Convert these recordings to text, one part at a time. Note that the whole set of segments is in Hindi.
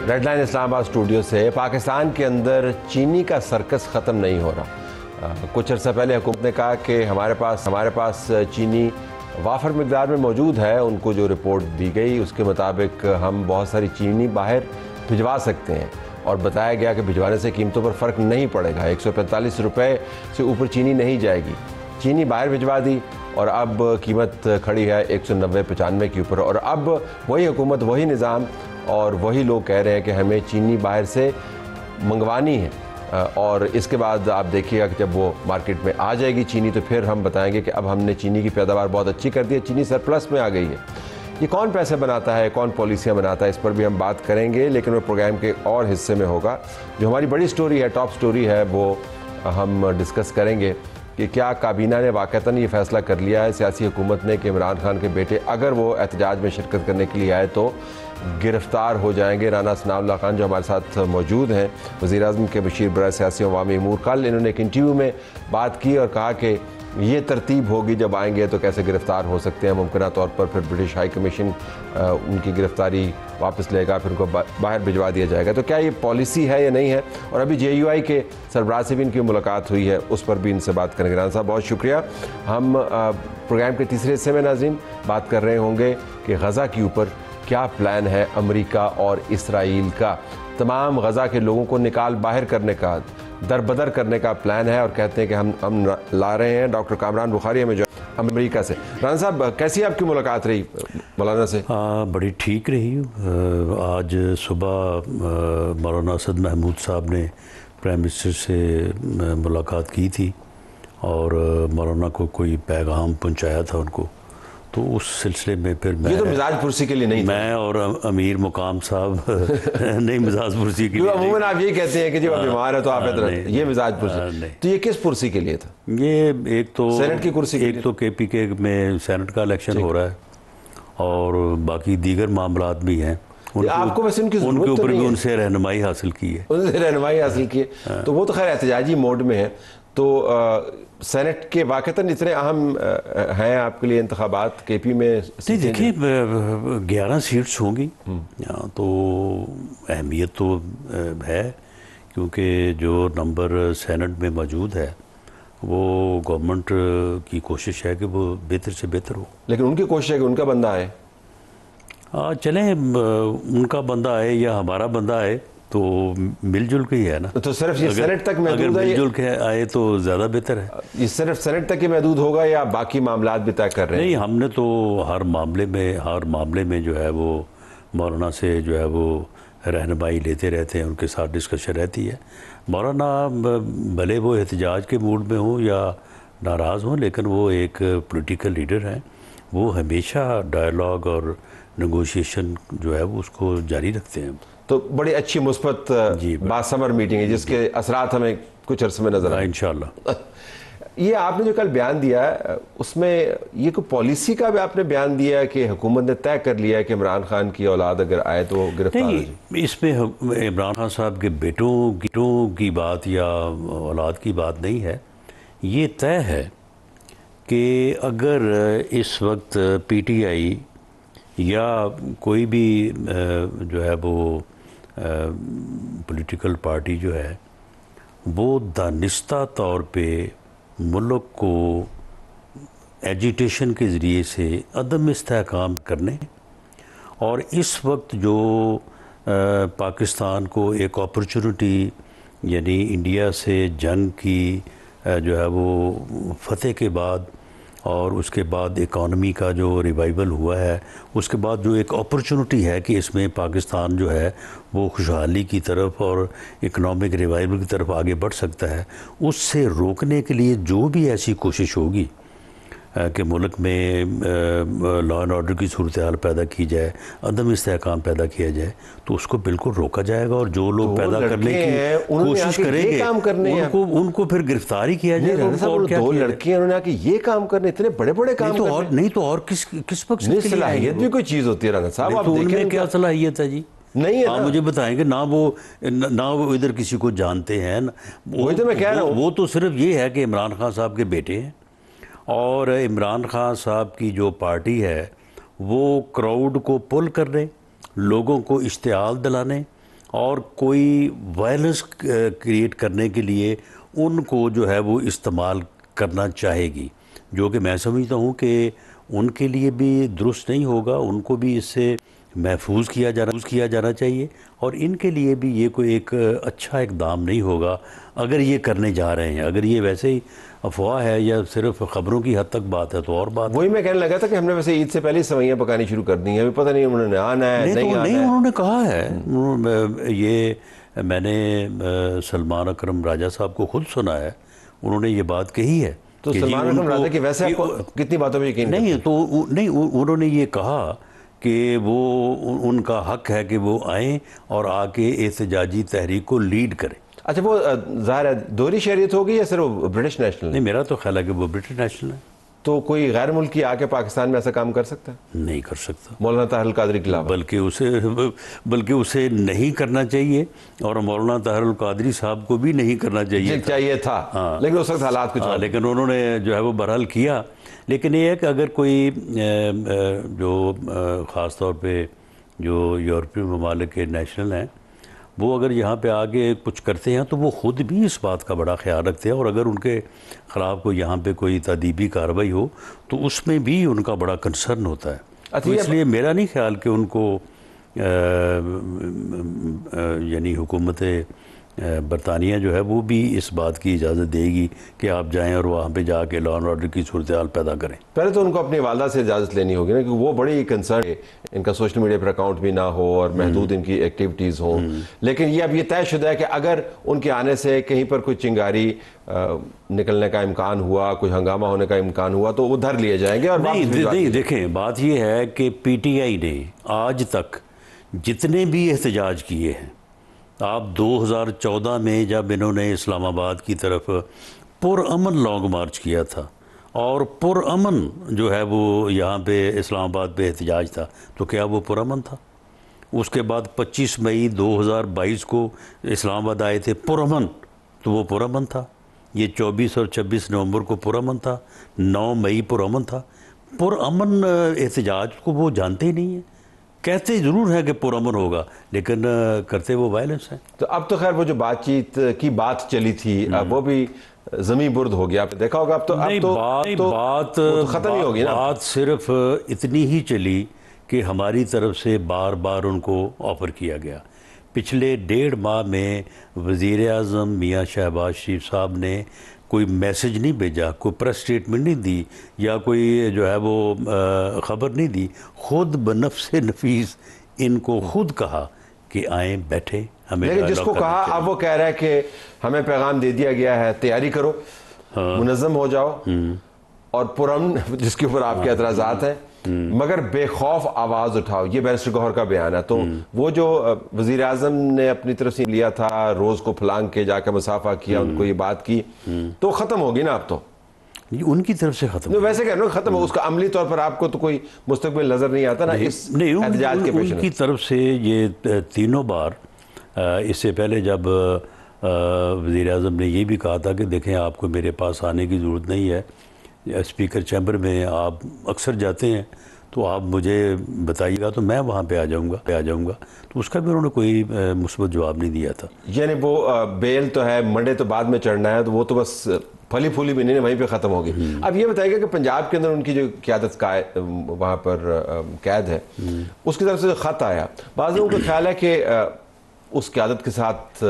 रेड लाइन इस्लामाबाद स्टूडियो से पाकिस्तान के अंदर चीनी का सर्कस ख़त्म नहीं हो रहा। कुछ अर्सा पहले हुकूमत ने कहा कि हमारे पास चीनी वाफर मिकदार में मौजूद है। उनको जो रिपोर्ट दी गई उसके मुताबिक हम बहुत सारी चीनी बाहर भिजवा सकते हैं और बताया गया कि भिजवाने से कीमतों पर फ़र्क नहीं पड़ेगा। 145 रुपये से ऊपर चीनी नहीं जाएगी। चीनी बाहर भिजवा दी और अब कीमत खड़ी है 190-95 के ऊपर। और अब वही हुकूमत, वही निज़ाम और वही लोग कह रहे हैं कि हमें चीनी बाहर से मंगवानी है। और इसके बाद आप देखिएगा कि जब वो मार्केट में आ जाएगी चीनी तो फिर हम बताएंगे कि अब हमने चीनी की पैदावार बहुत अच्छी कर दी है, चीनी सरप्लस में आ गई है। ये कौन पैसे बनाता है, कौन पॉलिसियाँ बनाता है, इस पर भी हम बात करेंगे, लेकिन वो प्रोग्राम के और हिस्से में होगा। जो हमारी बड़ी स्टोरी है, टॉप स्टोरी है, वो हम डिस्कस करेंगे कि क्या काबीना ने वाक़तन ये फ़ैसला कर लिया है सियासी हुकूमत ने कि इमरान खान के बेटे अगर वो एहतजाज में शिरकत करने के लिए आए तो गिरफ़्तार हो जाएंगे। राना सनाउल्लाह खान जो हमारे साथ मौजूद हैं, वज़ीर-ए-आज़म के बशीर बराए सियासी अवामी अमूर, कल इन्होंने एक इंटरव्यू में बात की और कहा कि ये तरतीब होगी जब आएंगे तो कैसे गिरफ़्तार हो सकते हैं। मुमकिन तौर पर फिर ब्रिटिश हाई कमीशन उनकी गिरफ़्तारी वापस लेगा, फिर उनको बाहर भिजवा दिया जाएगा। तो क्या ये पॉलिसी है या नहीं है? और अभी JUI के सरबराह से भी इनकी मुलाकात हुई है, उस पर भी इनसे बात करेंगे। राना साहब बहुत शुक्रिया। हम प्रोग्राम के तीसरे हिस्से में नाज़रीन बात कर रहे होंगे कि गज़ा के ऊपर क्या प्लान है अमेरिका और इसराइल का। तमाम गज़ा के लोगों को निकाल बाहर करने का, दरबदर करने का प्लान है और कहते हैं कि हम ला रहे हैं। डॉक्टर कामरान बुखारी हमें जो अमेरिका से। राना साहब कैसी आपकी मुलाकात रही मौलाना से? बड़ी ठीक रही। आज सुबह मौलाना असद महमूद साहब ने प्राइम मिनिस्टर से मुलाकात की थी और मौलाना को कोई पैगाम पहुंचाया था उनको, तो उस सिलसिले में फिर मैं, ये तो मिजाज पुरसी के लिए नहीं था। मैं और अमीर मुकाम साहब नहीं, मिजाज पुरसी के लिए अमूमन आप यही कहते हैं कि जब बीमार है तो आप ये मिजाज पुरसी नहीं। तो ये किस पुरसी के लिए था? ये एक तो सेनेट की कुर्सी, एक तो KPK में सेनेट का इलेक्शन हो रहा है और बाकी दीगर मामलात भी हैं। आपको वैसे उनके ऊपर भी उनसे रहनुमाई हासिल की है, तो वो तो खैर एहतजाजी मोड में है। तो सेनेट के वाक़तन इतने अहम हैं आपके लिए इंतखाबात KP में? नहीं, देखिए 11 सीट्स होंगी तो अहमियत तो है, क्योंकि जो नंबर सेनेट में मौजूद है वो गवर्नमेंट की कोशिश है कि वो बेहतर से बेहतर हो। लेकिन उनकी कोशिश है कि उनका बंदा आए। चलें, उनका बंदा आए या हमारा आए तो मिलजुल के ही है ना। तो सिर्फ ये सेनेट तक महदूद है? मिलजुल के आए तो ज़्यादा बेहतर है। ये सिर्फ सेनेट तक ही महदूद होगा या बाकी मामलात भी तय कर रहे हैं? नहीं, हमने तो हर मामले में जो है वो मौलाना से जो है वो रहनुमाई लेते रहते हैं, उनके साथ डिस्कशन रहती है। मौलाना भले वो एहतजाज के मूड में हो या नाराज़ हो, लेकिन वो एक पॉलिटिकल लीडर हैं। वो हमेशा डायलॉग और नेगोशिएशन जो है वो उसको जारी रखते हैं। तो बड़ी अच्छी मुस्बत बासमर मीटिंग है जिसके असरात हमें कुछ अर्से में नजर आए इंशाल्लाह। ये आपने जो कल बयान दिया है उसमें ये कोई पॉलिसी का भी आपने बयान दिया है कि हुकूमत ने तय कर लिया है कि इमरान खान की औलाद अगर आए तो गिरफ्तार हो जाए? इसमें इमरान खान साहब के बेटों की बात या औलाद की बात नहीं है। ये तय है कि अगर इस वक्त PTI या कोई भी जो है वो पॉलिटिकल पार्टी जो है वो दानिस्ता तौर पे मुल्क को एजिटेशन के ज़रिए से अदम इस्तेहकाम करने और इस वक्त जो पाकिस्तान को एक अपॉर्चुनिटी यानी इंडिया से जंग की जो है वो फतेह के बाद और उसके बाद इकॉनमी का जो रिवाइवल हुआ है, उसके बाद जो एक अपॉर्चुनिटी है कि इसमें पाकिस्तान जो है वो खुशहाली की तरफ और इकनॉमिक रिवाइवल की तरफ आगे बढ़ सकता है, उससे रोकने के लिए जो भी ऐसी कोशिश होगी कि मुल्क में लॉ एंड ऑर्डर की सूरत हाल पैदा की जाए, अदम इस्तेहकाम पैदा किया जाए, तो उसको बिल्कुल रोका जाएगा। और जो लोग पैदा करने की कोशिश करेंगे उनको फिर गिरफ्तारी किया जाएगा। दो लड़के उन्होंने आके ये काम करने, इतने बड़े बड़े काम नहीं तो और किस पक्ष की सलाहियत भी कोई चीज़ होती है राना साहब? तो उनमें क्या सलाहियत है जी? नहीं, आप मुझे बताएंगे ना वो इधर किसी को जानते हैं, वही तो मैं कह रहा हूँ। वो तो सिर्फ ये है कि इमरान खान साहब के बेटे हैं और इमरान खान साहब की जो पार्टी है वो क्राउड को पुल करने, लोगों को इश्तियाल दिलाने और कोई वायलेंस क्रिएट करने के लिए उनको जो है वो इस्तेमाल करना चाहेगी, जो कि मैं समझता हूँ कि उनके लिए भी दुरुस्त नहीं होगा। उनको भी इससे महफूज किया जाना चाहिए, और इनके लिए भी ये कोई एक अच्छा इकदाम नहीं होगा अगर ये करने जा रहे हैं। अगर ये वैसे ही अफवाह है या सिर्फ खबरों की हद तक बात है तो और बात वही मैं कहने लगा था कि हमने वैसे ईद से पहले सवैयाँ पकानी शुरू कर दी हैं, अभी पता नहीं उन्होंने आना है नहीं आना है। उन्होंने कहा है, ये मैंने सलमान अकरम राजा साहब को खुद सुना है, उन्होंने ये बात कही है। तो सलमान अकरम राजा की वैसे आपको कितनी बातों में यकीन नहीं, तो नहीं, उन्होंने ये कहा कि वो उनका हक है कि वो आएँ और आके एहतजाजी तहरीक को लीड करें। अच्छा, वो ज़ाहिर है दोहरी शहरियत होगी या सिर्फ ब्रिटिश नेशनल? नहीं, मेरा तो ख्याल है कि वो ब्रिटिश नेशनल है। तो कोई गैर मुल्की आके पाकिस्तान में ऐसा काम कर सकता है? नहीं कर सकता, मौलाना ताहिर कादरी के अलावा। बल्कि उसे नहीं करना चाहिए, और मौलाना ताहिर कादरी साहब को भी नहीं करना चाहिए था। हाँ। लेकिन उस वक्त हालात कुछ लेकिन उन्होंने जो है वो बहरहाल किया। लेकिन ये है कि अगर कोई जो ख़ास तौर पे जो यूरोपीय ममालिक के नेशनल हैं, वो अगर यहाँ पे आगे कुछ करते हैं तो वो ख़ुद भी इस बात का बड़ा ख्याल रखते हैं, और अगर उनके ख़िलाफ़ कोई यहाँ पे कोई तदीबी कार्रवाई हो तो उसमें भी उनका बड़ा कंसर्न होता है। तो इसलिए मेरा नहीं ख्याल कि उनको यानी हुकूमत बरतानिया जो है वो भी इस बात की इजाज़त देगी कि आप जाएं और वहाँ पे जाके लॉ एंड ऑर्डर की सूरत हाल पैदा करें। पहले तो उनको अपनी वालदा से इजाज़त लेनी होगी ना, क्योंकि वो बड़ी कंसर्न है इनका सोशल मीडिया पर अकाउंट भी ना हो और महदूद इनकी एक्टिविटीज़ हों। लेकिन ये अब ये तयशुदा है कि अगर उनके आने से कहीं पर कोई चिंगारी निकलने का इम्कान हुआ, कोई हंगामा होने का इम्कान हुआ, तो वो धर लिए जाएंगे। और नहीं, देखें, बात ये है कि PTI ने आज तक जितने भी एहतजाज किए हैं, आप 2014 में जब इन्होंने इस्लामाबाद की तरफ पुरअमन लॉन्ग मार्च किया था और पुरअमन जो है वो यहाँ पे इस्लामाबाद पे एहतजाज था, तो क्या वो पुरअमन था? उसके बाद 25 मई 2022 को इस्लामाबाद आए थे पुरअमन, तो वो पुरअमन था। ये 24 और 26 नवंबर को पुरअमन था, 9 मई पुरअमन था। पुरअमन एहतजाज को वो जानते ही नहीं है, कहते ज़रूर है कि पुरअमन होगा, लेकिन करते वो वायलेंस है। तो अब तो खैर वो जो बातचीत की बात चली थी अब वो भी ज़मीं बुर्द हो गया, आपने देखा होगा। अब तो बात ख़त्म ही होगी ना। बात सिर्फ इतनी ही चली कि हमारी तरफ से बार बार उनको ऑफ़र किया गया। पिछले 1.5 माह में वज़ीर आज़म मियाँ शहबाज शरीफ साहब ने कोई मैसेज नहीं भेजा, कोई प्रेस स्टेटमेंट नहीं दी, या कोई जो है वो ख़बर नहीं दी। ख़ुद बनफ़्से नफीस इनको खुद कहा कि आए बैठे हमें। लेकिन जिसको कहा अब वो कह रहा है कि हमें पैगाम दे दिया गया है, तैयारी करो, मुनज़्ज़म हो जाओ, और पुरअमन जिसके ऊपर आपके एतराज़ात हैं, मगर बेखौफ आवाज़ उठाओ। ये बैरिस्टर गौहर का बयान है। तो वो जो वज़ीर आज़म ने अपनी तरफ से लिया था, रोज़ को फलांग के जाकर मुसाफा किया, उनको ये बात की, तो ख़त्म होगी ना अब तो उनकी तरफ से ख़त्म। वैसे कह रहा हूँ ख़त्म हो, उसका अमली तौर पर आपको तो कोई मुस्तक़बिल नज़र नहीं आता ना इस एहतजाज के पेश? उनकी तरफ से ये तीनों बार, इससे पहले जब वज़ीर आज़म ने ये भी कहा था कि देखें आपको मेरे पास आने की ज़रूरत नहीं है, स्पीकर चैम्बर में आप अक्सर जाते हैं, तो आप मुझे बताइएगा तो मैं वहाँ पे आ जाऊँगा। तो उसका भी उन्होंने कोई मुस्बत जवाब नहीं दिया था। यानी वो बेल तो है, मंडे तो बाद में चढ़ना है, तो वो तो बस फली फूली भी नहीं, वहीं पे ख़त्म होगी। अब ये बताइएगा कि पंजाब के अंदर उनकी जो क़यादत का वहाँ पर कैद है, उसकी तरफ से जो ख़त आया, बाज़ लोगों का ख्याल है कि उस क़यादत के साथ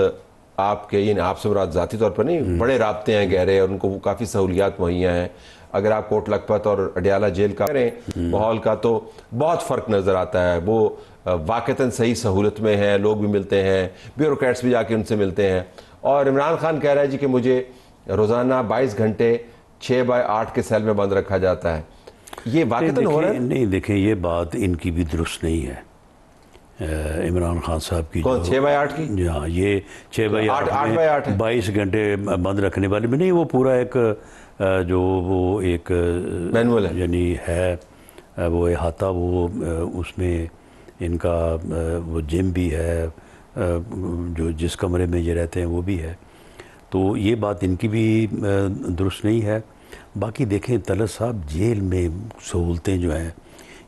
आपके, यानी आपसे मुराद ज़ाती तौर पर नहीं, बड़े राब्ते हैं गहरे, और उनको काफ़ी सहूलियात मुहैया हैं। अगर आप कोट लखपत और अडियाला जेल का करें माहौल का, तो बहुत फ़र्क नज़र आता है। वो वाक़तन सही सहूलत में है, लोग भी मिलते हैं, ब्यूरोक्रेट्स भी जाके उनसे मिलते हैं। और इमरान खान कह रहा है जी कि मुझे रोज़ाना 22 घंटे 6x8 के सेल में बंद रखा जाता है। ये वाक़तन हो रहा है? नहीं, देखें, ये बात इनकी भी दुरुस्त नहीं है। इमरान खान साहब की 6x8 की, हाँ, ये 6x8 है, 22 घंटे बंद रखने वाले में नहीं, वो पूरा एक जो वो एक मैनुअल है, यानी है वो अहाता, वो उसमें इनका वो जिम भी है, जो जिस कमरे में ये रहते हैं वो भी है। तो ये बात इनकी भी दुरुस्त नहीं है। बाकी देखें तलत साहब, जेल में सहूलतें जो हैं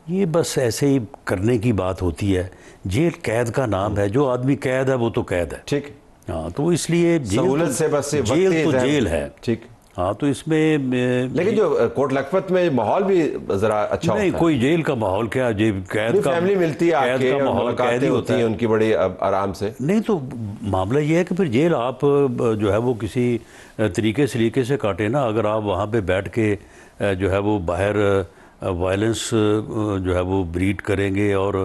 ये बस ऐसे ही करने की बात होती है। जेल कैद का नाम है, जो आदमी कैद है वो तो कैद है। ठीक। हाँ, तो इसलिए सहूलत से बस जेल तो जेल है। ठीक। हाँ, तो इसमें लेकिन जो कोट लखपत में माहौल भी जरा अच्छा नहीं, होता कोई जेल का माहौल क्या, जेल कैद का फैमिली मिलती है, कैद का माहौल मुलाकातें होती हैं उनकी बड़ी आराम से। नहीं, तो मामला ये है कि फिर जेल आप जो है वो किसी सलीके से काटे ना। अगर आप वहाँ पे बैठ के जो है वो बाहर वायलेंस जो है वो ब्रीड करेंगे और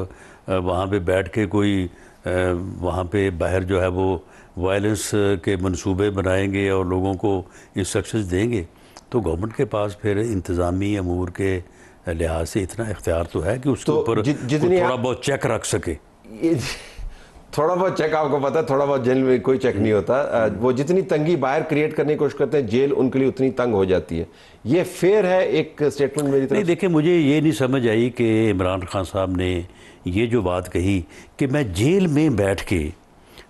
वहाँ पे बैठ के कोई वहाँ पे बाहर जो है वो वायलेंस के मंसूबे बनाएंगे और लोगों को इंस्ट्रक्शंस देंगे, तो गवर्नमेंट के पास फिर इंतज़ामी अमूर के लिहाज से इतना इख्तियार तो है कि उसके ऊपर थोड़ा बहुत चेक रख सके। थोड़ा बहुत चेक आपको पता है, थोड़ा बहुत जेल में कोई चेक नहीं होता। वो जितनी तंगी बाहर क्रिएट करने की कोशिश करते हैं, जेल उनके लिए उतनी तंग हो जाती है। ये फेयर है एक स्टेटमेंट मेरी तरफ? नहीं, देखिए, मुझे ये नहीं समझ आई कि इमरान खान साहब ने ये जो बात कही कि मैं जेल में बैठ के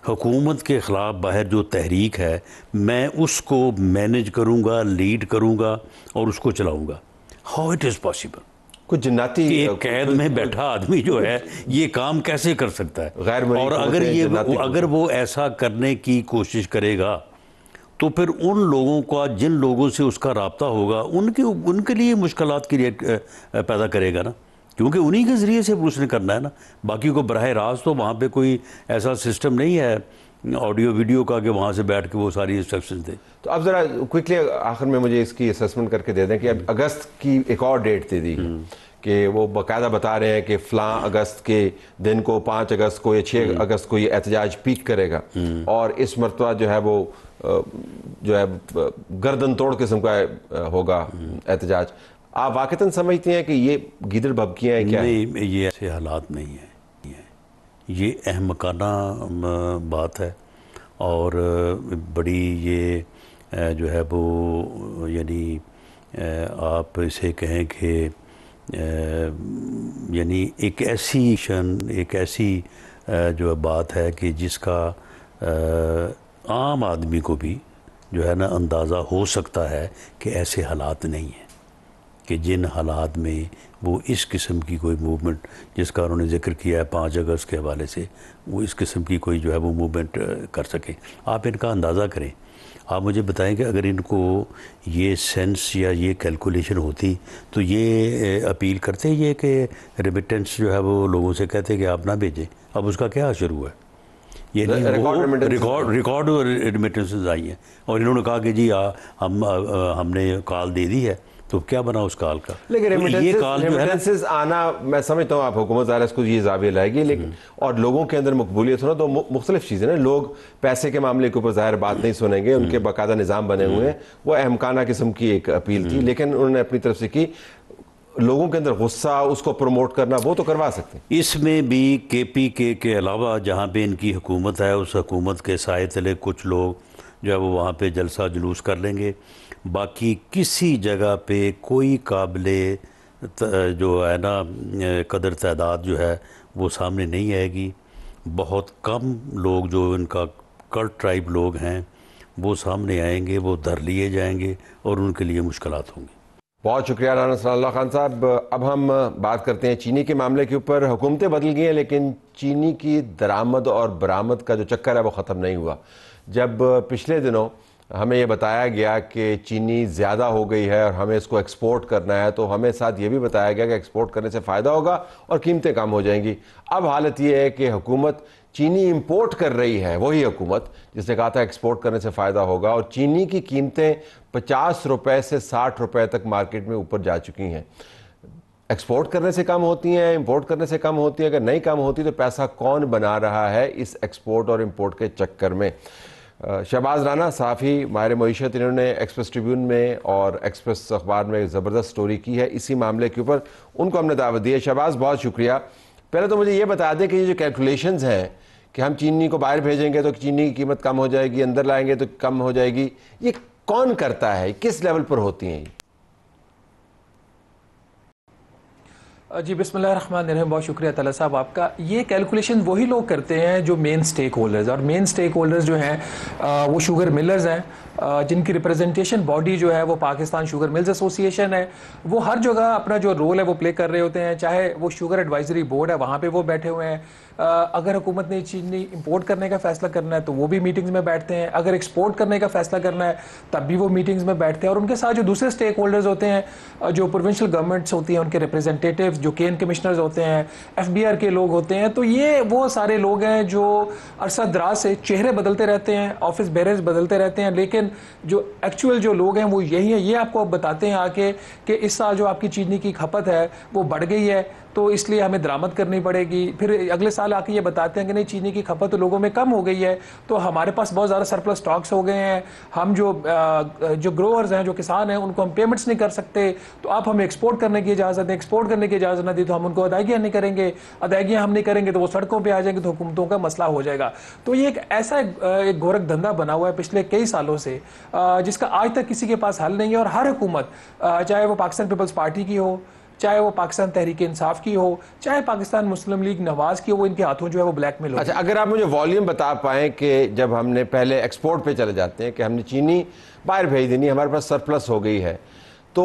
हुकूमत के ख़िलाफ़ बाहर जो तहरीक है मैं उसको मैनेज करूँगा, लीड करूँगा और उसको चलाऊँगा। How it is possible? कुछ जिन्नाती एक कैद में बैठा आदमी जो है ये काम कैसे कर सकता है? और अगर वो ऐसा करने की कोशिश करेगा तो फिर उन लोगों का, जिन लोगों से उसका राब्ता होगा, उनके लिए मुश्किलात क्रिएट पैदा करेगा ना, क्योंकि उन्हीं के ज़रिए से उसने करना है ना। बाकी को बराह रास्त तो वहाँ पे कोई ऐसा सिस्टम नहीं है ऑडियो वीडियो का कि वहाँ से बैठ के वो सारी इंस्ट्रक्शन दे। तो अब ज़रा क्विकली आखिर में मुझे इसकी असेसमेंट करके दे दें कि अब अगस्त की एक और डेट दे दी कि वो बाकायदा बता रहे हैं कि फ़लाँ अगस्त के दिन को, 5 अगस्त को या 6 अगस्त को ये एहतजाज पीक करेगा और इस मरतबा जो है वो जो है गर्दन तोड़ किस्म का होगा एहतजाज। आप वाक़तन समझते हैं कि ये गीदड़ भभकियाँ हैं क्या? नहीं, ये ऐसे हालात नहीं है, ये अहमकाना बात है और बड़ी ये जो है वो यानी आप इसे कहें कि यानी एक ऐसी जो बात है कि जिसका आम आदमी को भी जो है ना अंदाज़ा हो सकता है कि ऐसे हालात नहीं हैं कि जिन हालात में वो इस किस्म की कोई मूवमेंट, जिसका उन्होंने जिक्र किया है 5 अगस्त के हवाले से, वो इस किस्म की कोई जो है वो मूवमेंट कर सके। आप इनका अंदाज़ा करें। आप मुझे बताएं कि अगर इनको ये सेंस या ये कैलकुलेशन होती तो ये अपील करते ये कि रेमिटेंस जो है वो लोगों से कहते कि आप ना भेजें। अब उसका क्या असर हुआ है? ये रिकॉर्ड रेमिटेंसेस आई हैं और इन्होंने कहा कि जी हमने कॉल दे दी है, तो क्या बना उस कॉल का? लेकिन रेमिटेंसेस आना, मैं समझता हूँ आप हुकूमत ज़ाहिर इसको ये जाविया लाएगी, लेकिन और लोगों के अंदर मकबूलियत होना तो मुख्तलिफ चीज़ें ना। लोग पैसे के मामले के ऊपर ज़ाहिर बात नहीं सुनेंगे, उनके बाकायदा निज़ाम बने हुए हैं। वो अहमकाना किस्म की एक अपील थी, लेकिन उन्होंने अपनी तरफ से की। लोगों के अंदर गुस्सा, उसको प्रमोट करना, वो तो करवा सकते हैं। इसमें भी KPK के अलावा जहाँ पे इनकी हुकूमत है, उस हुकूमत के साए तले कुछ लोग जो है वो वहाँ पे जलसा जुलूस कर लेंगे। बाकी किसी जगह पे कोई काबिले जो है ना कदर तादाद जो है वो सामने नहीं आएगी। बहुत कम लोग जो इनका कर्ड ट्राइब लोग हैं वो सामने आएंगे, वो धर लिए जाएंगे और उनके लिए मुश्किलात होंगी। बहुत शुक्रिया राना सनाउल्लाह खान साहब। अब हम बात करते हैं चीनी के मामले के ऊपर। हुकूमतें बदल गई हैं लेकिन चीनी की दरामद और बरामद का जो चक्कर है वो ख़त्म नहीं हुआ। जब पिछले दिनों हमें ये बताया गया कि चीनी ज़्यादा हो गई है और हमें इसको एक्सपोर्ट करना है, तो हमें साथ ये भी बताया गया कि एक्सपोर्ट करने से फ़ायदा होगा और कीमतें कम हो जाएंगी। अब हालत ये है कि हुकूमत चीनी इंपोर्ट कर रही है, वही हुकूमत जिसने कहा था एक्सपोर्ट करने से फ़ायदा होगा, और चीनी की कीमतें 50 रुपये से 60 रुपये तक मार्केट में ऊपर जा चुकी हैं। एक्सपोर्ट करने से कम होती हैं, इंपोर्ट करने से कम होती है। अगर नहीं कम होती तो पैसा कौन बना रहा है इस एक्सपोर्ट और इंपोर्ट के चक्कर में? शहबाज राना साफ़ी माहिर मईशत, इन्होंने एक्सप्रेस ट्रिब्यून में और एक्सप्रेस अखबार में ज़बरदस्त स्टोरी की है इसी मामले के ऊपर। उनको हमने दावत दी है। शहबाज, बहुत शुक्रिया। पहले तो मुझे ये बता दें कि ये जो कैलकुलेशंस हैं कि हम चीनी को बाहर भेजेंगे तो चीनी की कीमत कम हो जाएगी, अंदर लाएंगे तो कम हो जाएगी, ये कौन करता है, किस लेवल पर होती हैं? जी बिस्मिल्लाहिर्रहमानिर्रहीम, बहुत शुक्रिया तला साहब आपका। ये कैलकुलेशन वही लोग करते हैं जो मेन स्टेक होल्डर्स, और मेन स्टेक होल्डर्स जो हैं वो शुगर मिलर्स हैं, जिनकी रिप्रेजेंटेशन बॉडी जो है वो पाकिस्तान शुगर मिल्स एसोसिएशन है, वो हर जगह अपना जो रोल है वो प्ले कर रहे होते हैं। चाहे वो शुगर एडवाइजरी बोर्ड है, वहाँ पे वो बैठे हुए हैं। अगर हुकूमत ने चीनी इंपोर्ट करने का फैसला करना है तो वो भी मीटिंग्स में बैठते हैं। अगर एक्सपोर्ट करने का फैसला करना है तब भी वो मीटिंग्स में बैठते हैं। और उनके साथ जो दूसरे स्टेक होल्डर्स होते हैं, जो प्रोविंशियल गवर्नमेंट्स होती हैं, उनके रिप्रेजेंटेटिव, जो केन कमिश्नर्स होते हैं, FBR के लोग होते हैं, तो ये वो सारे लोग हैं जो अरसा दराज से चेहरे बदलते रहते हैं, ऑफिस बेरर्स बदलते रहते हैं, लेकिन जो एक्चुअल जो लोग हैं वो यही है। ये आपको बताते हैं आके कि इस साल जो आपकी चीनी की खपत है वो बढ़ गई है, तो इसलिए हमें दरामद करनी पड़ेगी। फिर अगले साल आके ये बताते हैं कि नहीं, चीनी की खपत तो लोगों में कम हो गई है, तो हमारे पास बहुत ज़्यादा सरप्लस स्टॉक्स हो गए हैं, हम जो ग्रोअर्स हैं, जो किसान हैं, उनको हम पेमेंट्स नहीं कर सकते, तो आप हमें एक्सपोर्ट करने की इजाज़त दें। एक्सपोर्ट करने की इजाज़त ना दी तो हम उनको अदायगियाँ नहीं करेंगे, अदायगियाँ हम नहीं करेंगे तो वो सड़कों पर आ जाएंगे, तो हुकूमतों का मसला हो जाएगा। तो ये एक ऐसा एक गोरख धंधा बना हुआ है पिछले कई सालों से, जिसका आज तक किसी के पास हल नहीं है। और हर हुकूमत, चाहे वो पाकिस्तान पीपल्स पार्टी की हो, चाहे वो पाकिस्तान तहरीक इंसाफ की हो, चाहे पाकिस्तान मुस्लिम लीग नवाज की हो, वो इनके हाथों जो है वो ब्लैकमेल हो। अच्छा, अगर आप मुझे वॉल्यूम बता पाएं कि जब हमने पहले एक्सपोर्ट पे चले जाते हैं कि हमने चीनी बाहर भेज देनी, हमारे पास सरप्लस हो गई है, तो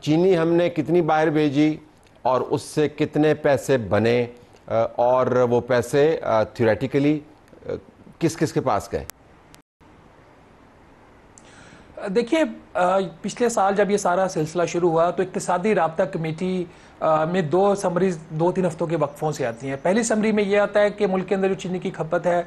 चीनी हमने कितनी बाहर भेजी और उससे कितने पैसे बने, और वो पैसे थ्योरेटिकली किस किस के पास गए? देखिए, पिछले साल जब ये सारा सिलसिला शुरू हुआ तो इक्तिसादी राब्ता कमेटी में दो समरीज 2-3 हफ्तों के वक्फों से आती हैं। पहली समरी में ये आता है कि मुल्क के अंदर जो चीनी की खपत है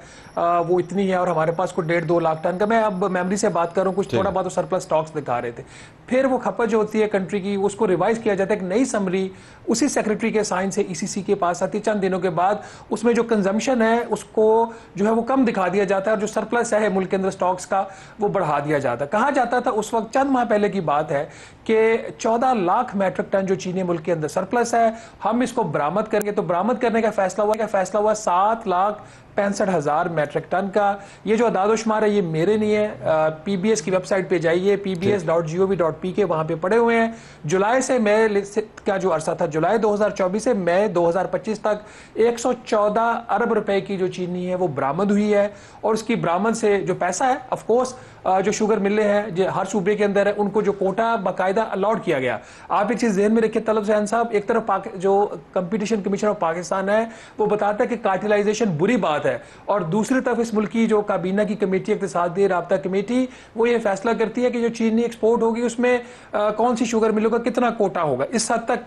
वो इतनी है और हमारे पास को 1.5-2 लाख टन का, मैं अब मेमोरी से बात कर रहा हूँ, कुछ थोड़ा बहुत सरप्लस स्टॉक्स दिखा रहे थे। फिर वो खपत जो होती है कंट्री की, उसको रिवाइज किया जाता है, एक नई समरी उसी सेक्रेटरी के साइन से ECC के पास आती है। चंद दिनों के बाद उसमें जो कंजम्पशन है उसको जो है वो कम दिखा दिया जाता है और जो सरप्लस है मुल्क के अंदर स्टॉक्स का वो बढ़ा दिया जाता है। कहा जाता था उस वक्त, चंद माह पहले की बात है, कि 14 लाख मैट्रिक टन जो चीनी मुल्क के अंदर सरप्लस है, हम इसको बरामद करेंगे। तो बरामद करने का फैसला हुआ 7,65,000 मैट्रिक टन का। ये जो अदाद-ओ-शुमार है ये मेरे नहीं है, PBS की वेबसाइट पे जाइए, pbs.gov.pk, वहां पे पड़े हुए हैं। जुलाई से मई का जो अरसा था, जुलाई 2024 से मई 2025 तक 114 अरब रुपए की जो चीनी है वो बरामद हुई है। और उसकी बरामद से जो पैसा है, ऑफ कोर्स जो शुगर मिले हैं जो हर सूबे के अंदर है, उनको जो कोटा बाकायदा अलॉट किया गया। आप एक चीज ध्यान में रखिए तलब हुसैन साहब, एक तरफ जो कंपटीशन कमीशन ऑफ पाकिस्तान है वो बताता है कि कार्टेलाइजेशन बुरी बात है, और दूसरी तरफ इस मुल्क की जो काबीना की कमेटी, इक्तिसादी राब्ता कमेटी, वो ये फैसला करती है कि जो चीनी एक्सपोर्ट होगी उसमें कौन सी शुगर मिल होगा, कितना कोटा होगा। इस हद तक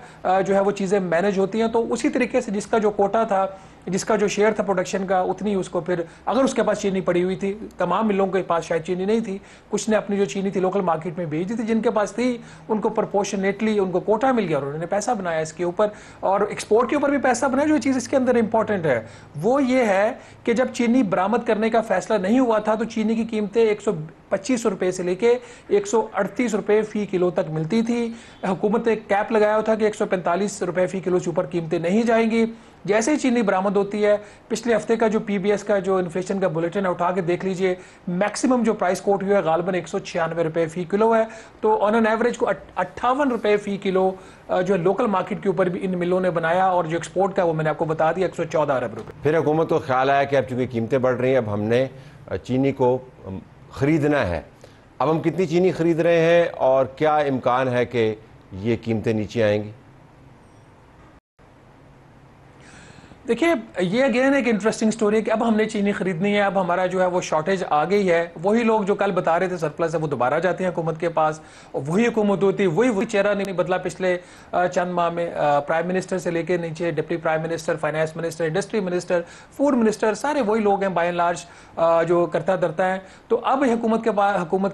जो है वो चीजें मैनेज होती हैं। तो उसी तरीके से जिसका जो कोटा था, जिसका जो शेयर था प्रोडक्शन का, उतनी उसको फिर, अगर उसके पास चीनी पड़ी हुई थी, तमाम मिलों के पास शायद चीनी नहीं थी, कुछ ने अपनी जो चीनी थी लोकल मार्केट में भेज दी थी, जिनके पास थी उनको प्रोपोर्शनेटली उनको कोटा मिल गया और उन्होंने पैसा बनाया इसके ऊपर। और एक्सपोर्ट के ऊपर भी पैसा बनाया। जो चीज़ इसके अंदर इंपॉर्टेंट है वो ये है कि जब चीनी बरामद करने का फैसला नहीं हुआ था तो चीनी की कीमतें 125 रुपए से लेके 138 रुपए फी किलो तक मिलती थी। हुकूमत ने कैप लगाया था कि 145 रुपए फी किलो से ऊपर कीमतें नहीं जाएंगी। जैसे ही चीनी बरामद होती है, पिछले हफ्ते का जो PBS का जो इन्फ्लेशन का बुलेटिन है उठा के देख लीजिए, मैक्सिमम जो प्राइस कोट हुआ है गालबन 196 रुपए फी किलो है। तो ऑन एन एवरेज को 58 रुपए फी किलो जो लोकल मार्केट के ऊपर भी इन मिलों ने बनाया, और जो एक्सपोर्ट का वो मैंने आपको बता दिया 114 अरब रुपए। फिर हुकूमत को ख्याल आया कि अब चूंकि कीमतें बढ़ रही हैं, अब हमने चीनी को खरीदना है। अब हम कितनी चीनी खरीद रहे हैं और क्या इम्कान है कि ये कीमतें नीचे आएंगी? देखिए, ये अगेन एक इंटरेस्टिंग स्टोरी है कि अब हमने चीनी खरीदनी है, अब हमारा जो है वो शॉर्टेज आ गई है। वही लोग जो कल बता रहे थे सरप्लस है वो दोबारा जाते हैं हुकूमत के पास, और वही हुकूमत होती है, वही चेहरा नहीं बदला पिछले चंद माह में। प्राइम मिनिस्टर से लेके नीचे deputy prime minister, finance minister, industry minister, food minister, सारे वही लोग हैं बाय एंड लार्ज जो करता धरता है। तो अब हुकूमत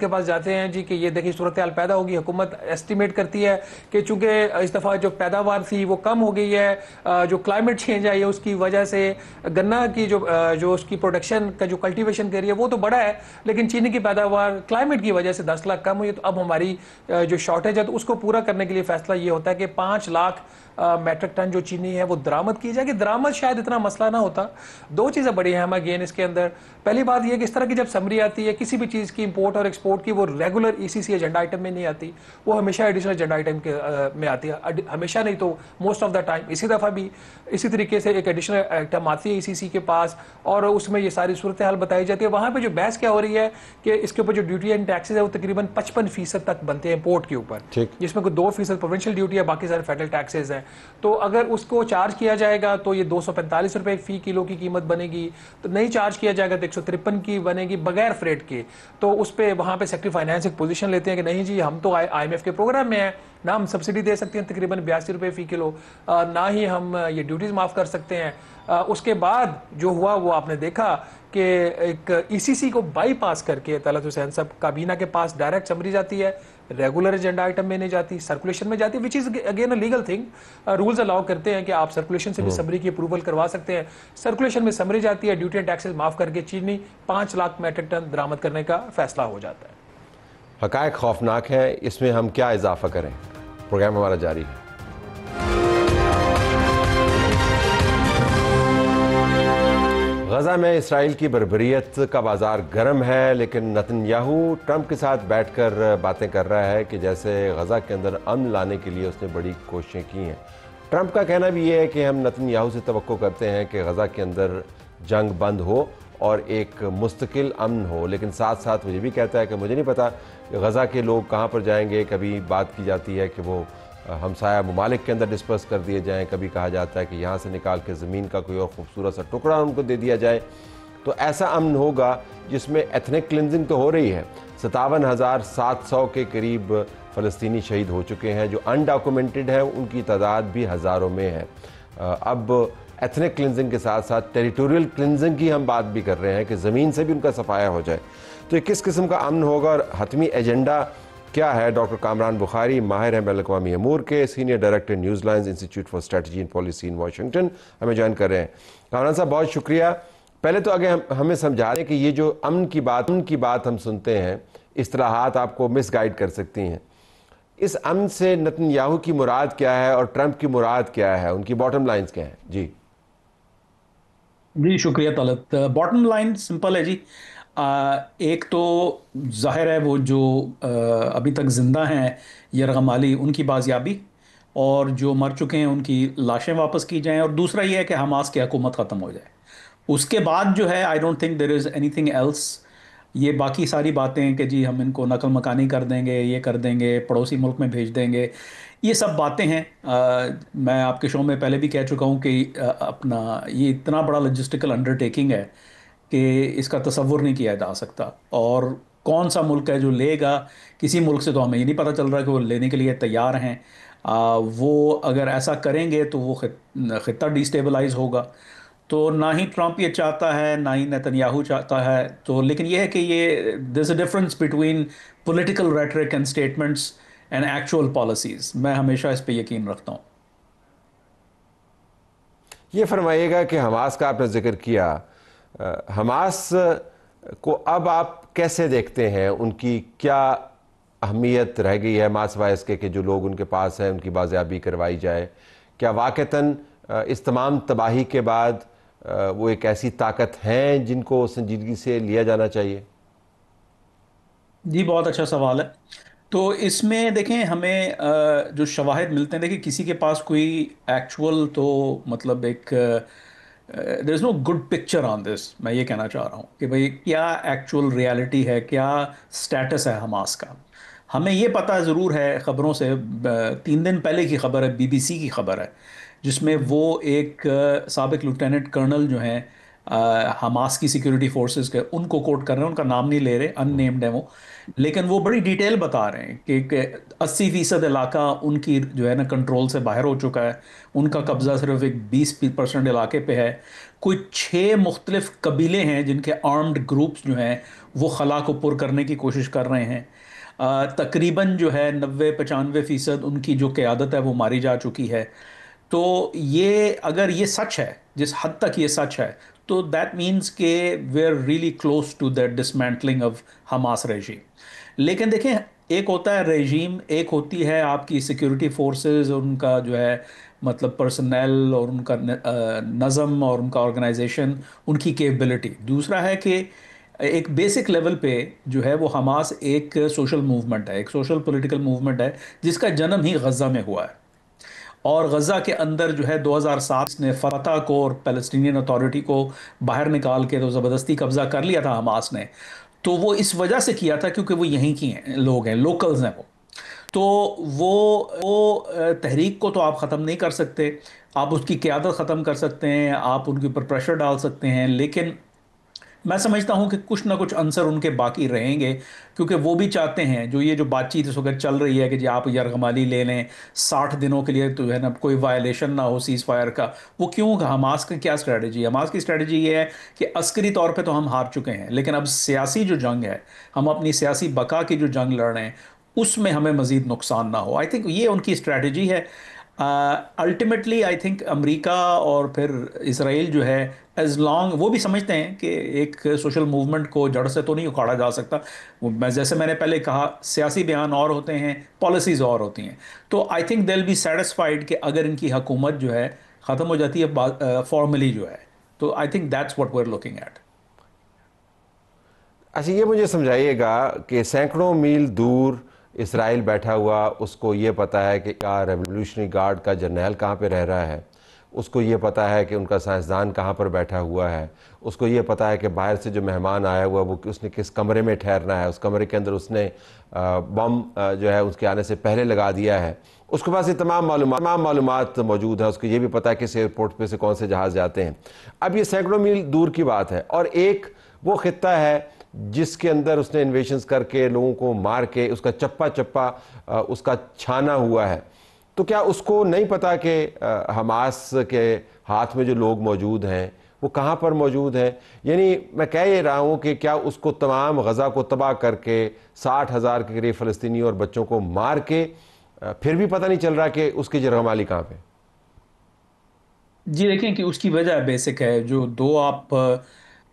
के पास जाते हैं जी कि ये देखिए सूरत हाल पैदा होगी। हुकूमत एस्टिमेट करती है कि चूंकि इस दफ़ा जो पैदावार थी वो कम हो गई है, जो क्लाइमेट चेंज है उसकी वजह से गन्ना की जो उसकी प्रोडक्शन का जो कल्टीवेशन कर रही है वो तो बड़ा है, लेकिन चीनी की पैदावार क्लाइमेट की वजह से 10 लाख कम हुई। तो अब हमारी जो शॉर्टेज है तो उसको पूरा करने के लिए फैसला ये होता है कि 5 लाख मेट्रिक टन जो चीनी है वो दरामद की जाएगी। दरामद शायद इतना मसला ना होता। दो चीज़ें बड़ी अहम है गेन इसके अंदर। पहली बात यह कि इस तरह की जब समरी आती है किसी भी चीज़ की इंपोर्ट और एक्सपोर्ट की, वो रेगुलर ईसीसी एजेंडा आइटम में नहीं आती, वो हमेशा एडिशनल एजेंडा आइटम के में आती है। हमेशा नहीं तो मोस्ट ऑफ द टाइम। इसी दफ़ा भी इसी तरीके से एक एडिशनल आइटम आती है ईसीसी के पास और उसमें ये सारी सूरत हाल बताई जाती है। वहाँ पर जो बहस क्या हो रही है कि इसके ऊपर जो ड्यूटी एंड टैक्सेस है वो तकरीबन 55% तक बनते हैं इंपोर्ट के ऊपर, जिसमें कोई 2% प्रोविंशियल ड्यूटी है, बाकी सारे फेडरल टैक्सेस हैं। तो अगर उसको चार्ज किया जाएगा तो ये 245 रुपए फी किलो की कीमत बनेगी। तो नहीं चार्ज किया जाएगा तो 153 की बनेगी बगैर फ्रेट के। तो उस पर वहाँ पे सेक्रेटरी फाइनेंस एक पोजीशन लेते हैं कि नहीं जी, हम तो IMF के प्रोग्राम में हैं, ना हम सब्सिडी दे सकते हैं तकरीबन 82 रुपए फी किलो, ना ही हम ये ड्यूटीज माफ कर सकते हैं। उसके बाद जो हुआ वो आपने देखा कि एक ईसीसी को बाईपास करके तलत हुसैन साहब काबीना के पास डायरेक्ट समरी जाती है, रेगुलर एजेंडा आइटम में नहीं जाती, सर्कुलेशन में जाती है, which is again a legal thing. Rules allow करते हैं कि आप सर्कुलेशन से भी समरी की अप्रूवल करवा सकते हैं। सर्कुलेशन में समरी जाती है, ड्यूटी एंड टैक्सेस माफ करके चीनी 5 लाख मेट्रिक टन दरामद करने का फैसला हो जाता है। हकायक खौफनाक है, इसमें हम क्या इजाफा करें? प्रोग्राम हमारा जारी है। गजा में इसराइल की बर्बरियत का बाजार गर्म है, लेकिन नेतन्याहू ट्रंप के साथ बैठकर बातें कर रहा है कि जैसे गजा के अंदर अमन लाने के लिए उसने बड़ी कोशिशें की हैं। ट्रंप का कहना भी ये है कि हम नेतन्याहू से तवक्को करते हैं कि गजा के अंदर जंग बंद हो और एक मुस्तकिल अमन हो, लेकिन साथ साथ मुझे भी कहता है कि मुझे नहीं पता कि गजा के लोग कहाँ पर जाएंगे। कभी बात की जाती है कि वो हमसाया ममालिक के अंदर डिस्पर्स कर दिए जाएं, कभी कहा जाता है कि यहाँ से निकाल के ज़मीन का कोई और खूबसूरत सा टुकड़ा उनको दे दिया जाए। तो ऐसा अमन होगा जिसमें एथनिक क्लिनजिंग तो हो रही है। 57,700 के करीब फ़लस्तीनी शहीद हो चुके हैं, जो अनडॉक्यूमेंटेड है उनकी तादाद भी हज़ारों में है। अब एथनिक क्लिनजिंग के साथ साथ टेरिटोरियल क्लिनजिंग की हम बात भी कर रहे हैं कि ज़मीन से भी उनका सफाया हो जाए। तो ये किस किस्म का अमन होगा और हतमी एजेंडा क्या है? डॉक्टर कामरान बुखारी माहिर हैं बैनुल-अक़वामी अमूर के, senior director Newlines Institute for Strategy and Policy in Washington, हमें ज्वाइन कर रहे हैं। कामरान साहब बहुत शुक्रिया। पहले तो आगे हमें समझा दें कि ये जो अमन की बात हम सुनते हैं, इस्तिलाहात आपको मिसगाइड कर सकती हैं। इस अमन से नेतन्याहू की मुराद क्या है और ट्रंप की मुराद क्या है, उनकी बॉटम लाइन्स क्या हैं? जी शुक्रिया तलत। बॉटम लाइन सिंपल है जी। एक तो जाहिर है वो जो अभी तक ज़िंदा हैं यरगम अली, उनकी बाजियाबी, और जो मर चुके हैं उनकी लाशें वापस की जाएं, और दूसरा ये है कि हमास की हुकूमत ख़त्म हो जाए। उसके बाद जो है I don't think there is anything else. ये बाकी सारी बातें कि जी हम इनको नकल मकानी कर देंगे, ये कर देंगे, पड़ोसी मुल्क में भेज देंगे, ये सब बातें हैं। मैं आपके शो में पहले भी कह चुका हूँ कि अपना ये इतना बड़ा लॉजिस्टिकल अंडरटेकिंग है कि इसका तसव्वुर नहीं किया जा सकता। और कौन सा मुल्क है जो लेगा, किसी मुल्क से तो हमें ये नहीं पता चल रहा कि वो लेने के लिए तैयार हैं। वो अगर ऐसा करेंगे तो वो खित्ता डिस्टेबलाइज होगा। तो ना ही ट्रंप ये चाहता है, ना ही नेतन्याहू चाहता है। तो लेकिन ये है कि ये there is a difference between political rhetoric and statements and actual policies. मैं हमेशा इस पे यकीन रखता हूँ। ये फरमाइएगा कि हमास का आपने जिक्र किया, हमास को अब आप कैसे देखते हैं? उनकी क्या अहमियत रह गई है मासवाए इसके कि जो लोग उनके पास हैं उनकी बाजियाबी करवाई जाए? क्या वाक़तन इस तमाम तबाही के बाद वो एक ऐसी ताकत हैं जिनको संजीदगी से लिया जाना चाहिए? जी बहुत अच्छा सवाल है। तो इसमें देखें, हमें जो शवाहिद मिलते हैं, देखिए किसी के पास कोई एक्चुअल तो मतलब एक there is no good picture on this. मैं ये कहना चाह रहा हूँ कि भाई क्या एक्चुअल रियलिटी है, क्या स्टेटस है हमास का। हमें ये पता ज़रूर है ख़बरों से, 3 दिन पहले की ख़बर है, BBC की ख़बर है, जिसमें वो एक साबिक लेफ्टिनेंट कर्नल जो हैं हमास की सिक्योरिटी फोर्सेस के, उनको कोट कर रहे हैं, उनका नाम नहीं ले रहे, अननेम्ड है वो, लेकिन वो बड़ी डिटेल बता रहे हैं कि 80% इलाका उनकी जो है ना कंट्रोल से बाहर हो चुका है। उनका कब्ज़ा सिर्फ एक 20% इलाके पे है। कोई 6 मुख्तलिफ कबीले हैं जिनके आर्म्ड ग्रुप्स जो हैं वो खला को पुर करने की कोशिश कर रहे हैं। तकरीबन जो है 90-95% उनकी जो क़यादत है वो मारी जा चुकी है। तो ये अगर ये सच है, जिस हद तक ये सच है, तो दैट मीन्स के we are really close to the dismantling of Hamas regime. लेकिन देखें, एक होता है रेजीम, एक होती है आपकी सिक्योरिटी फोर्सेस, उनका जो है मतलब पर्सनल और उनका नज़म और उनका ऑर्गेनाइजेशन, उनकी कैपेबिलिटी। दूसरा है कि एक बेसिक लेवल पे जो है वो हमास एक सोशल मूवमेंट है, एक सोशल पॉलिटिकल मूवमेंट है जिसका जन्म ही गज़ा में हुआ है। और गज़ा के अंदर जो है 2007 ने फतह को और पैलेस्टीनियन अथॉरिटी को बाहर निकाल के तो ज़बरदस्ती कब्ज़ा कर लिया था हमास ने। तो वो इस वजह से किया था क्योंकि वो यहीं की हैं, लोग हैं, लोकल्स हैं वो। तो वो तहरीक को तो आप ख़त्म नहीं कर सकते, आप उसकी क़यादत ख़त्म कर सकते हैं, आप उनके ऊपर प्रेशर डाल सकते हैं, लेकिन मैं समझता हूं कि कुछ ना कुछ आंसर उनके बाकी रहेंगे, क्योंकि वो भी चाहते हैं, जो ये जो बातचीत इस वक्त चल रही है कि जी आप यरगमाली ले लें 60 दिनों के लिए, तो है ना कोई वायलेशन ना हो सीज़ फायर का। वो क्यों? हमास की क्या स्ट्रेटजी है? हमास की स्ट्रेटजी ये है कि अस्करी तौर पे तो हम हार चुके हैं, लेकिन अब सियासी जो जंग है, हम अपनी सियासी बका की जो जंग लड़ रहे हैं, उसमें हमें मज़ीद नुकसान ना हो। आई थिंक ये उनकी स्ट्रेटजी है। अल्टीमेटली आई थिंक अमेरिका और फिर इसराइल जो है, एज लॉन्ग वो भी समझते हैं कि एक सोशल मूवमेंट को जड़ से तो नहीं उखाड़ा जा सकता। जैसे मैंने पहले कहा, सियासी बयान और होते हैं, पॉलिसीज़ और होती हैं। तो I think they will be satisfied कि अगर इनकी हुकूमत जो है ख़त्म हो जाती है फॉर्मली जो है, तो I think that's what we are looking at. अच्छा, ये मुझे समझाइएगा कि सैकड़ों मील दूर इसराइल बैठा हुआ, उसको ये पता है कि क्या रेवोल्यूशनरी गार्ड का जर्नल कहाँ पे रह रहा है, उसको ये पता है कि उनका साइंसदान कहाँ पर बैठा हुआ है, उसको ये पता है कि बाहर से जो मेहमान आया हुआ वो उसने किस कमरे में ठहरना है, उस कमरे के अंदर उसने बम जो है उसके आने से पहले लगा दिया है। उसके पास ये तमाम मालूमात मौजूद है। उसको ये भी पता है कि इस एयरपोर्ट पे से कौन से जहाज़ जाते हैं। अब ये सैकड़ों मील दूर की बात है, और एक वो खित्ता है जिसके अंदर उसने इन्वेशंस करके लोगों को मार के उसका चप्पा चप्पा उसका छाना हुआ है। तो क्या उसको नहीं पता कि हमास के हाथ में जो लोग मौजूद हैं वो कहाँ पर मौजूद हैं? यानी मैं कह ये रहा हूँ कि क्या उसको तमाम गज़ा को तबाह करके 60,000 के करीब फ़लस्तीनी और बच्चों को मार के फिर भी पता नहीं चल रहा कि उसकी जरगमाली कहाँ पे? जी देखें कि उसकी वजह बेसिक है, जो दो आप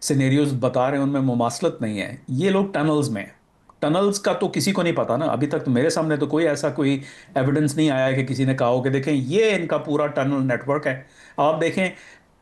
सिनेरियोज बता रहे हैं उनमें मुमासलत नहीं है। ये लोग टनल्स में हैं। टनल्स का तो किसी को नहीं पता ना, अभी तक तो मेरे सामने तो कोई ऐसा कोई एविडेंस नहीं आया है कि किसी ने कहा हो कि देखें ये इनका पूरा टनल नेटवर्क है। आप देखें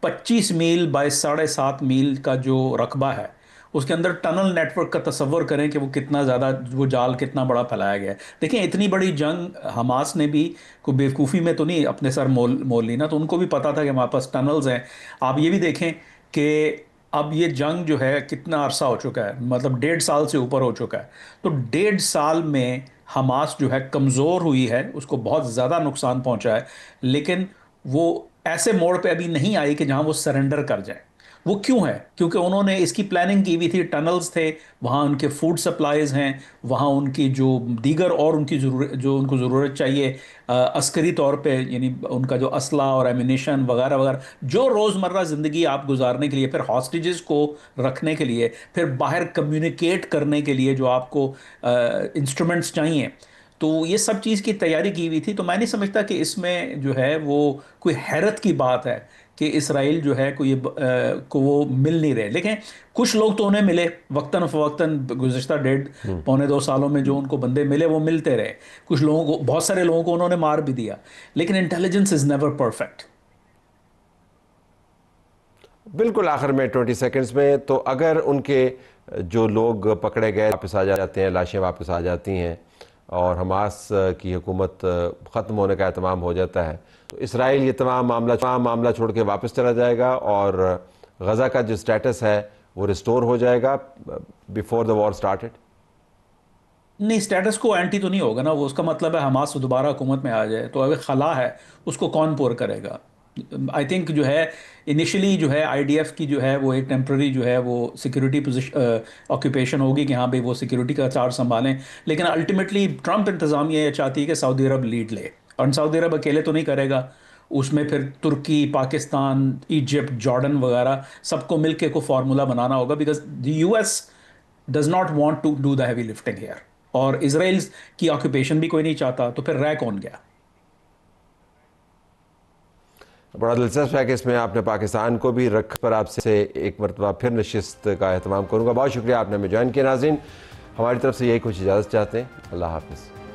25 मील बाय 7.5 मील का जो रकबा है, उसके अंदर टनल नेटवर्क का तसव्वुर करें कि वो कितना ज़्यादा, वो जाल कितना बड़ा फैलाया गया है। देखिए इतनी बड़ी जंग हमास ने भी कोई बेवकूफ़ी में तो नहीं अपने सर मोल मोल ली ना, तो उनको भी पता था कि हमारे पास टनल्स हैं। आप ये भी देखें कि अब ये जंग जो है कितना अरसा हो चुका है, मतलब 1.5 साल से ऊपर हो चुका है। तो 1.5 साल में हमास जो है कमज़ोर हुई है, उसको बहुत ज़्यादा नुकसान पहुंचा है, लेकिन वो ऐसे मोड़ पे अभी नहीं आई कि जहां वो सरेंडर कर जाए। वो क्यों है? क्योंकि उन्होंने इसकी प्लानिंग की हुई थी, टनल्स थे, वहाँ उनके फूड सप्लाईज हैं, वहाँ उनकी जो दीगर और उनकी ज़रूरत, जो उनको ज़रूरत चाहिए अस्करी तौर पे, यानी उनका जो असला और एमिनेशन वगैरह वगैरह, जो रोज़मर्रा ज़िंदगी आप गुजारने के लिए, फिर हॉस्टेजेस को रखने के लिए, फिर बाहर कम्युनिकेट करने के लिए जो आपको इंस्ट्रूमेंट्स चाहिए, तो ये सब चीज़ की तैयारी की हुई थी। तो मैं नहीं समझता कि इसमें जो है वो कोई हैरत की बात है कि इसराइल जो है कोई को वो मिल नहीं रहे। लेकिन कुछ लोग तो उन्हें मिले वक्तन फ़वक्तन, गुज़श्ता 1.5-2 सालों में जो उनको बंदे मिले वो मिलते रहे। कुछ लोगों को, बहुत सारे लोगों को उन्होंने मार भी दिया, लेकिन इंटेलिजेंस इज़ नेवर परफेक्ट। बिल्कुल आखिर में 20 सेकंड्स में, तो अगर उनके जो लोग पकड़े गए वापस आ जाते हैं, लाशें वापस आ जाती हैं और हमास की हुकूमत ख़त्म होने का एहतमाम हो जाता है, तो इसराइल ये तमाम मामला छोड़ के वापस चला जाएगा और गज़ा का जो स्टेटस है वो रिस्टोर हो जाएगा बिफोर द वॉर स्टार्टेड? नहीं, स्टेटस को एंटी तो नहीं होगा ना वो, उसका मतलब है हमास दोबारा हुकूमत में आ जाए। तो अगर खला है उसको कौन पूर करेगा? आई थिंक जो है इनिशियली जो है आईडीएफ की जो है वो एक टेम्प्रेरी जो है वो सिक्योरिटी पोजीशन ऑक्यूपेशन होगी कि हाँ भाई वो सिक्योरिटी का चार्ज संभालें, लेकिन अल्टीमेटली ट्रंप इंतज़ामिया ये चाहती है कि सऊदी अरब लीड ले, और सऊदी अरब अकेले तो नहीं करेगा, उसमें फिर तुर्की, पाकिस्तान, इजिप्ट, जॉर्डन वगैरह सबको मिलके को फार्मूला बनाना होगा, because the US does not want to do the heavy lifting here, और इसराइल की ऑक्यूपेशन भी कोई नहीं चाहता, तो फिर रह कौन गया? बड़ा दिलचस्प है कि इसमें आपने पाकिस्तान को भी रख पर आपसे एक मरतबा फिर नशिस्त का एहतमाम करूँगा। बहुत शुक्रिया आपने हमें ज्वाइन किया। नाज़रीन, हमारी तरफ से यही कुछ इजाज़त चाहते हैं। अल्लाह हाफ़िज़।